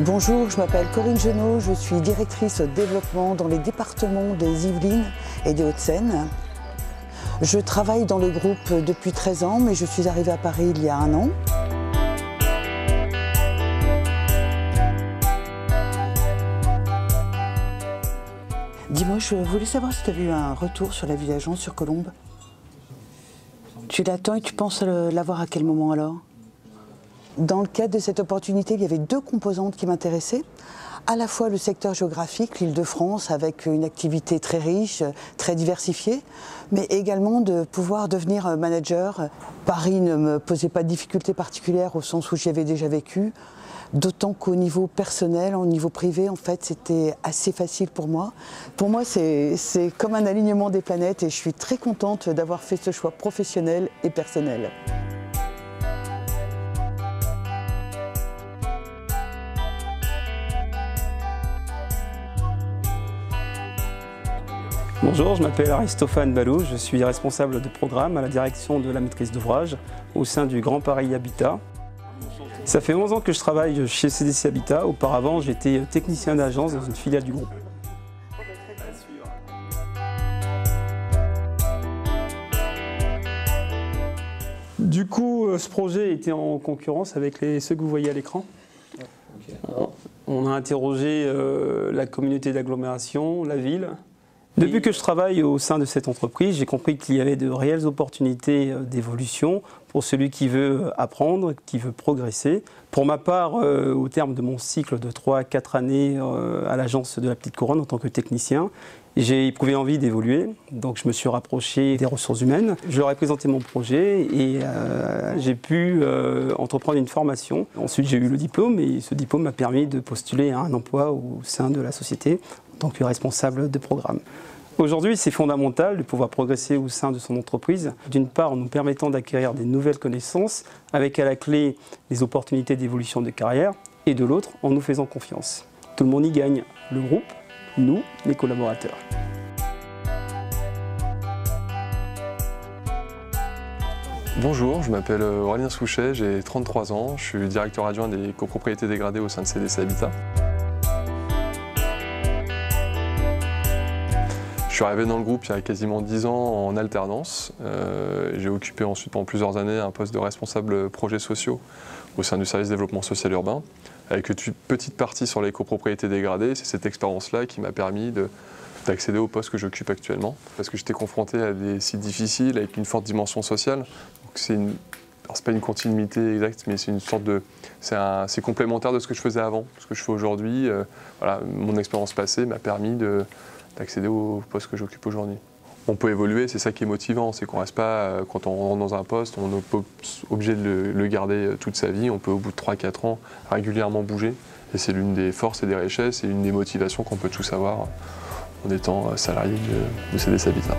Bonjour, je m'appelle Corinne Genot, je suis directrice développement dans les départements des Yvelines et des Hauts-de-Seine. Je travaille dans le groupe depuis 13 ans, mais je suis arrivée à Paris il y a 1 an. Dis-moi, je voulais savoir si tu avais eu un retour sur la vue d'agence sur Colombes. Tu l'attends et tu penses l'avoir à quel moment alors? Dans le cadre de cette opportunité, il y avait 2 composantes qui m'intéressaient. À la fois le secteur géographique, l'Île-de-France, avec une activité très riche, très diversifiée, mais également de pouvoir devenir manager. Paris ne me posait pas de difficultés particulières au sens où j'y avais déjà vécu, d'autant qu'au niveau personnel, au niveau privé, en fait, c'était assez facile pour moi. Pour moi, c'est comme un alignement des planètes et je suis très contente d'avoir fait ce choix professionnel et personnel. Bonjour, je m'appelle Aristophane Balou, je suis responsable de programme à la direction de la maîtrise d'ouvrage au sein du Grand Paris Habitat. Ça fait 11 ans que je travaille chez CDC Habitat. Auparavant, j'étais technicien d'agence dans une filiale du groupe. Du coup, ce projet était en concurrence avec ceux que vous voyez à l'écran. On a interrogé la communauté d'agglomération, la ville. Depuis que je travaille au sein de cette entreprise, j'ai compris qu'il y avait de réelles opportunités d'évolution pour celui qui veut apprendre, qui veut progresser. Pour ma part, au terme de mon cycle de 3 à 4 années à l'agence de la Petite Couronne en tant que technicien, j'ai éprouvé envie d'évoluer, donc je me suis rapproché des ressources humaines. Je leur ai présenté mon projet et j'ai pu entreprendre une formation. Ensuite, j'ai eu le diplôme et ce diplôme m'a permis de postuler à un emploi au sein de la société en tant que responsable de programme. Aujourd'hui, c'est fondamental de pouvoir progresser au sein de son entreprise, d'une part en nous permettant d'acquérir des nouvelles connaissances, avec à la clé les opportunités d'évolution de carrière, et de l'autre en nous faisant confiance. Tout le monde y gagne, le groupe, nous, les collaborateurs. Bonjour, je m'appelle Aurélien Souchet, j'ai 33 ans, je suis directeur adjoint des copropriétés dégradées au sein de CDC Habitat. Je suis arrivé dans le groupe il y a quasiment 10 ans en alternance. J'ai occupé ensuite pendant plusieurs années un poste de responsable projets sociaux au sein du service développement social urbain, avec une petite partie sur les copropriétés dégradées. C'est cette expérience-là qui m'a permis d'accéder au poste que j'occupe actuellement, parce que j'étais confronté à des sites difficiles avec une forte dimension sociale. C'est pas une continuité exacte, mais c'est une sorte de, c'est complémentaire de ce que je faisais avant, ce que je fais aujourd'hui. Voilà, mon expérience passée m'a permis d'accéder au poste que j'occupe aujourd'hui. On peut évoluer, c'est ça qui est motivant, c'est qu'on ne reste pas, quand on rentre dans un poste, on n'est pas obligé de le garder toute sa vie, on peut au bout de 3-4 ans régulièrement bouger. Et c'est l'une des forces et des richesses et une des motivations qu'on peut tous avoir en étant salarié de CDC Habitat.